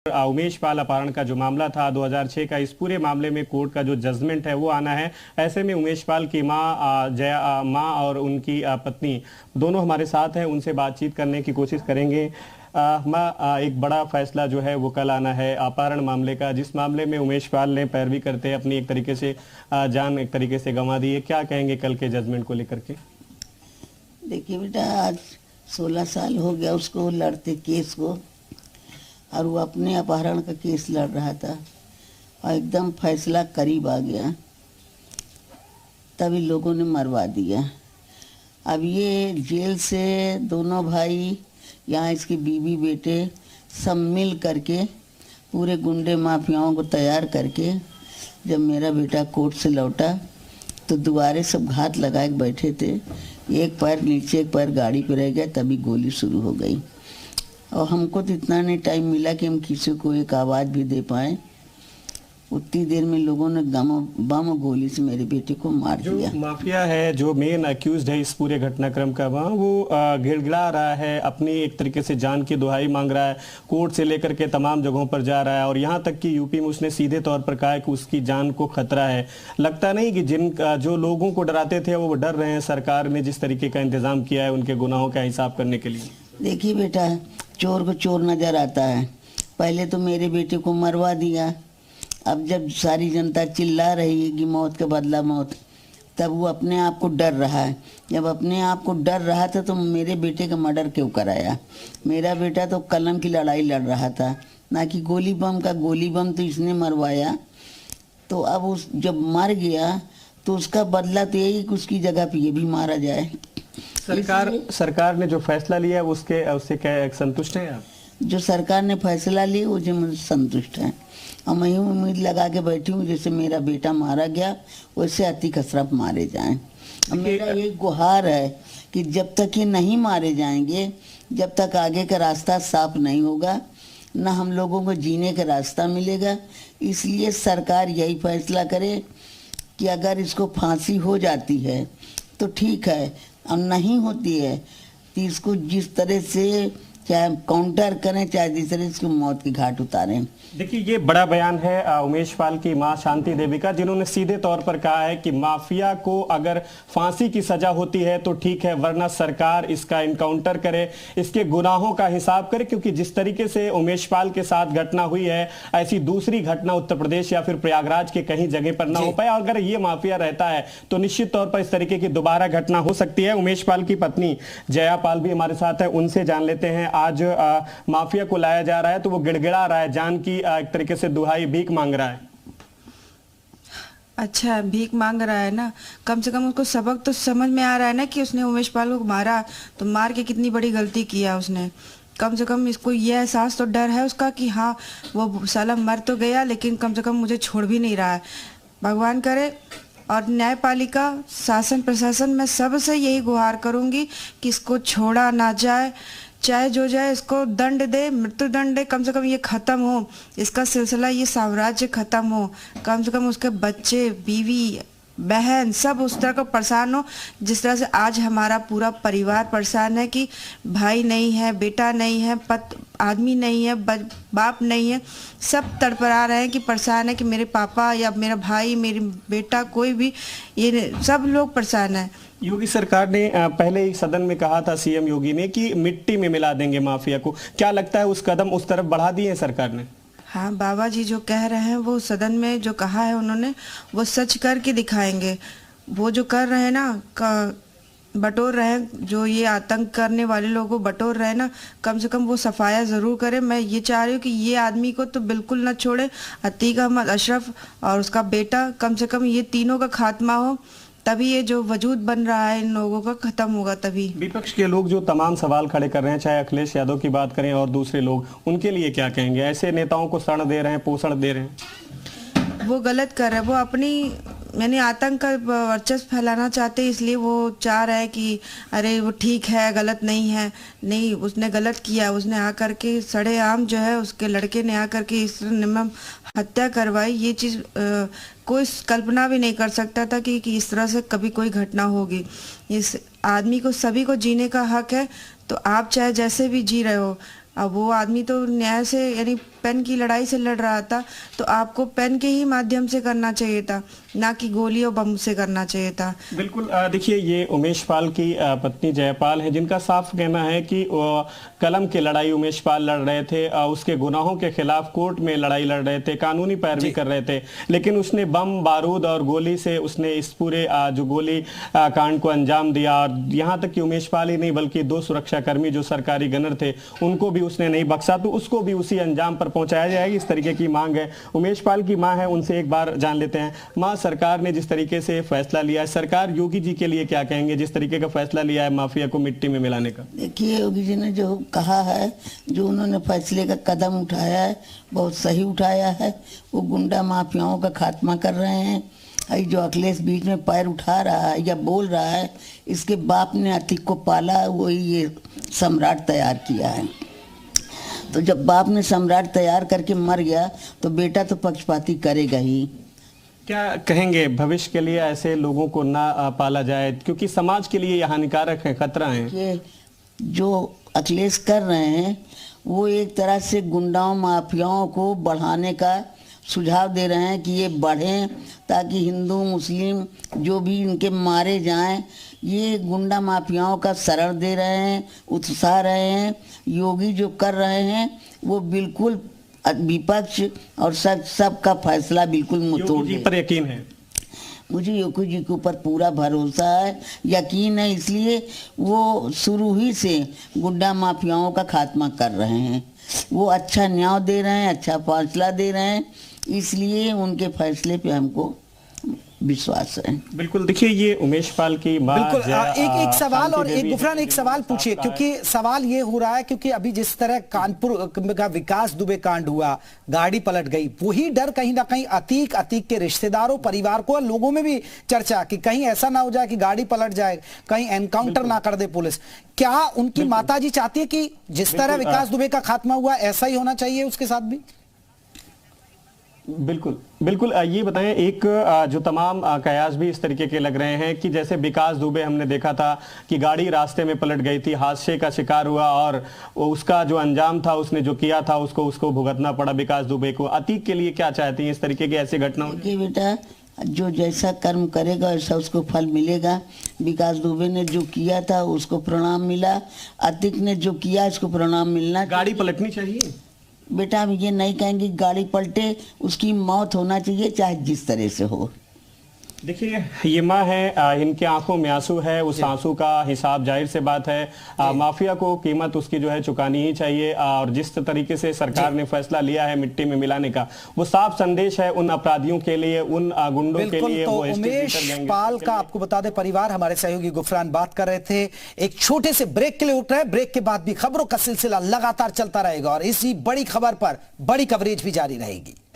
उमेश पाल अपहरण का जो मामला था 2006 का, इस पूरे मामले में कोर्ट का जो जजमेंट है वो आना है। ऐसे में उमेश पाल की माँ और उनकी पत्नी दोनों हमारे साथ हैं, उनसे बातचीत करने की कोशिश करेंगे। एक बड़ा फैसला जो है वो कल आना है अपहरण मामले का, जिस मामले में उमेश पाल ने पैरवी करते अपनी एक तरीके से जान एक तरीके से गंवा दी है। क्या कहेंगे कल के जजमेंट को लेकर के? देखिए बेटा, आज 16 साल हो गया उसको लड़ते केस को, और वो अपने अपहरण का केस लड़ रहा था और एकदम फैसला करीब आ गया, तभी लोगों ने मरवा दिया। अब ये जेल से दोनों भाई, यहाँ इसके बीवी बेटे सब मिल करके पूरे गुंडे माफियाओं को तैयार करके, जब मेरा बेटा कोर्ट से लौटा तो दोबारे सब घात लगा के बैठे थे। एक पैर नीचे एक पैर गाड़ी पे रह गया, तभी गोली शुरू हो गई। और हमको तो इतना नहीं टाइम मिला कि हम किसी को एक आवाज़ भी दे पाए। उतनी देर में लोगों ने बम गोली से मेरे बेटे को मार दिया। जो माफिया है, जो मेन अक्यूज्ड है इस पूरे घटनाक्रम का, वहाँ वो गिड़गिड़ा रहा है, अपनी एक तरीके से जान की दुहाई मांग रहा है, कोर्ट से लेकर के तमाम जगहों पर जा रहा है, और यहाँ तक कि यूपी में उसने सीधे तौर पर कहा है कि उसकी जान को खतरा है। लगता नहीं कि जो लोगों को डराते थे वो डर रहे हैं? सरकार ने जिस तरीके का इंतजाम किया है उनके गुनाहों का हिसाब करने के लिए। देखिए बेटा, चोर को चोर नजर आता है। पहले तो मेरे बेटे को मरवा दिया, अब जब सारी जनता चिल्ला रही है कि मौत के बदला मौत, तब वो अपने आप को डर रहा है। जब अपने आप को डर रहा था तो मेरे बेटे का मर्डर क्यों कराया? मेरा बेटा तो कलम की लड़ाई लड़ रहा था, ना कि गोली बम का। गोली बम तो इसने मरवाया, तो अब उस जब मर गया तो उसका बदला तो यही कि उसकी जगह पे ये भी मारा जाए। सरकार ने जो फैसला लिया उससे क्या संतुष्ट हैं आप? जो सरकार ने फैसला लिया मुझे संतुष्ट है, और मैं यूँ उम्मीद लगा के बैठी हूँ जैसे मेरा बेटा मारा गया वैसे अतीक अशरफ मारे जाएं। मेरा एक गुहार है कि जब तक ये नहीं मारे जाएंगे, जब तक आगे का रास्ता साफ नहीं होगा, ना हम लोगों को जीने का रास्ता मिलेगा। इसलिए सरकार यही फैसला करे कि अगर इसको फांसी हो जाती है तो ठीक है, और नहीं होती है तो इसको जिस तरह से चाहे काउंटर करें, चाहे जिस तरह इसको मौत की घाट उतारें। देखिए, ये बड़ा बयान है उमेश पाल की मां शांति देवी का, जिन्होंने सीधे तौर पर कहा है कि माफिया को अगर फांसी की सजा होती है तो ठीक है, वरना सरकार इसका इनकाउंटर करे, इसके गुनाहों का हिसाब करे, क्योंकि जिस तरीके से उमेश पाल के साथ घटना हुई है, ऐसी दूसरी घटना उत्तर प्रदेश या फिर प्रयागराज के कहीं जगह पर ना हो पाए। और अगर ये माफिया रहता है तो निश्चित तौर पर इस तरीके की दोबारा घटना हो सकती है। उमेश पाल की पत्नी जया पाल भी हमारे साथ है, उनसे जान लेते हैं। आज माफिया को लाया जा रहा है तो वो गिड़गिड़ा रहा है, जान की एक तरीके से दुहाई, भीख मांग रहा है। अच्छा, भीख मांग रहा है ना, कम से कम उसको सबक तो समझ में आ रहा है ना कि उसने उमेश पाल को मारा तो मार के कितनी बड़ी गलती किया उसने। कम से कम इसको ये एहसास तो डर है उसका कि हाँ वो साला मर तो गया लेकिन कम से कम मुझे छोड़ भी नहीं रहा है। भगवान करे। और न्यायपालिका, शासन प्रशासन, मैं सबसे यही गुहार करूंगी कि इसको छोड़ा ना जाए, चाहे जो जाए, इसको दंड दे, मृत्यु दंड दे, कम से कम ये खत्म हो, इसका सिलसिला, ये साम्राज्य खत्म हो। कम से कम उसके बच्चे, बीवी, बहन सब उस तरह को परेशान हो जिस तरह से आज हमारा पूरा परिवार परेशान है कि भाई नहीं है, बेटा नहीं है, आदमी नहीं है, बाप नहीं है, सब तड़पड़ा रहे हैं कि परेशान है कि मेरे पापा या मेरा भाई, मेरी बेटा, कोई भी, ये सब लोग परेशान है। योगी सरकार ने पहले ही सदन में कहा था, सीएम योगी ने, कि मिट्टी में मिला देंगे माफिया को। क्या लगता है उस कदम उस तरफ बढ़ा दिए हैं सरकार ने? हाँ, बाबा जी जो कह रहे हैं वो सदन में जो कहा है उन्होंने वो सच करके दिखाएंगे। वो जो कर रहे हैं ना, बटोर रहे हैं, जो ये आतंक करने वाले लोगों को बटोर रहे हैं ना, कम से कम वो सफाया ज़रूर करें। मैं ये चाह रही हूँ कि ये आदमी को तो बिल्कुल ना छोड़े, अतीक अहमद अशरफ और उसका बेटा, कम से कम ये तीनों का खात्मा हो, तभी ये जो वजूद बन रहा है इन लोगों का खत्म होगा। तभी विपक्ष के लोग जो तमाम सवाल खड़े कर रहे हैं, चाहे अखिलेश यादव की बात करें और दूसरे लोग, उनके लिए क्या कहेंगे? ऐसे नेताओं को शरण दे रहे हैं, पोषण दे रहे हैं, वो गलत कर रहे हैं। वो अपनी आतंक का वर्चस्व फैलाना चाहते हैं, इसलिए वो चाह रहे हैं कि अरे वो ठीक है, गलत नहीं है। नहीं, उसने गलत किया। उसने आकर के सड़ेआम जो है उसके लड़के ने आकर के इस निर्मम हत्या करवाई। ये चीज़ कोई कल्पना भी नहीं कर सकता था कि इस तरह से कभी कोई घटना होगी। इस आदमी को, सभी को जीने का हक है, तो आप चाहे जैसे भी जी रहे हो, अब वो आदमी तो न्याय से, यानी पेन की लड़ाई से लड़ रहा था तो आपको पेन के ही माध्यम से करना चाहिए था, ना कि गोली और बम से करना चाहिए था। बिल्कुल। देखिए, ये उमेश पाल की पत्नी जयपाल है, जिनका साफ कहना है कि कलम की लड़ाई उमेश पाल लड़ रहे थे, उसके गुनाहों के खिलाफ कोर्ट में लड़ाई लड़ रहे थे, कानूनी पैरवी कर रहे थे, लेकिन उसने बम, बारूद और गोली से उसने इस पूरे जो गोली कांड को अंजाम दिया। और यहाँ तक कि उमेश पाल ही नहीं बल्कि 2 सुरक्षाकर्मी जो सरकारी गनर थे उनको भी उसने नहीं बख्शा, तो उसको भी उसी अंजाम पर पहुंचाया जाएगा, इस तरीके की मांग है। उमेश पाल की मां है, उनसे एक बार जान लेते हैं। मां, सरकार ने जिस तरीके से फैसला लिया है, सरकार योगी जी के लिए क्या कहेंगे, जिस तरीके का फैसला लिया है माफिया को मिट्टी में मिलाने का? देखिए, योगी जी ने जो कहा है, जो उन्होंने फैसले का कदम उठाया है, बहुत सही उठाया है। वो गुंडा माफियाओं का खात्मा कर रहे हैं। जो अखिलेश बीच में पैर उठा रहा है या बोल रहा है, इसके बाप ने अतिक को पाला, वही ये सम्राट तैयार किया है। तो जब बाप ने सम्राट तैयार करके मर गया तो बेटा तो पक्षपाती करेगा ही। क्या कहेंगे भविष्य के लिए ऐसे लोगों को ना पाला जाए, क्योंकि समाज के लिए यह हानिकारक है, खतरा है? कि जो अखिलेश कर रहे हैं वो एक तरह से गुंडाओं माफियाओं को बढ़ाने का सुझाव दे रहे हैं कि ये बढ़ें, ताकि हिंदू मुस्लिम जो भी इनके मारे जाएं। ये गुंडा माफियाओं का शरण दे रहे हैं, उत्साह रहे हैं। योगी जो कर रहे हैं वो बिल्कुल विपक्ष और सबका फैसला बिल्कुल मुतोड़ योगी जी पर यकीन है? मुझे योगी जी के ऊपर पूरा भरोसा है, यकीन है। इसलिए वो शुरू ही से गुंडा माफियाओं का खात्मा कर रहे हैं। वो अच्छा न्याय दे रहे हैं, अच्छा फैसला दे रहे हैं, इसलिए उनके फैसले पे हमको विश्वास है। बिल्कुल। देखिए, ये उमेश पाल की मां। बिल्कुल। एक सवाल और एक गुफरान एक सवाल पूछिए, क्योंकि सवाल ये हो रहा है क्योंकि अभी जिस तरह कानपुर का विकास दुबे कांड हुआ, गाड़ी पलट गई, वही डर कहीं ना कहीं अतीक के रिश्तेदारों, परिवार को, लोगों में भी चर्चा कि कहीं ऐसा ना हो जाए कि गाड़ी पलट जाए, कहीं एनकाउंटर ना कर दे पुलिस। क्या उनकी माताजी चाहती है कि जिस तरह विकास दुबे का खात्मा हुआ ऐसा ही होना चाहिए उसके साथ भी? बिल्कुल बिल्कुल। ये बताएं, एक जो तमाम कयास भी इस तरीके के लग रहे हैं कि जैसे विकास दुबे हमने देखा था कि गाड़ी रास्ते में पलट गई थी, हादसे का शिकार हुआ और उसका जो अंजाम था, उसने जो किया था उसको भुगतना पड़ा विकास दुबे को। अतीक के लिए क्या चाहती हैं इस तरीके की ऐसी घटनाओं? देखिए बेटा, जो जैसा कर्म करेगा वैसा उसको फल मिलेगा। विकास दुबे ने जो किया था उसको प्रणाम मिला, अतीक ने जो किया इसको प्रणाम मिलना। गाड़ी पलटनी चाहिए बेटा, हम ये नहीं कहेंगे गाड़ी पलटे, उसकी मौत होना चाहिए चाहे जिस तरह से हो। देखिए, ये माँ है, इनके आंखों में आंसू है, उस आंसू का हिसाब जाहिर से बात है माफिया को कीमत उसकी जो है चुकानी ही चाहिए। और जिस तरीके से सरकार ने फैसला लिया है मिट्टी में मिलाने का, वो साफ संदेश है उन अपराधियों के लिए, उन गुंडों के लिए। तो उमेश पाल का आपको बता दें, परिवार, हमारे सहयोगी गुफरान बात कर रहे थे। एक छोटे से ब्रेक के लिए उठ रहे हैं, ब्रेक के बाद भी खबरों का सिलसिला लगातार चलता रहेगा और इसी बड़ी खबर पर बड़ी कवरेज भी जारी रहेगी।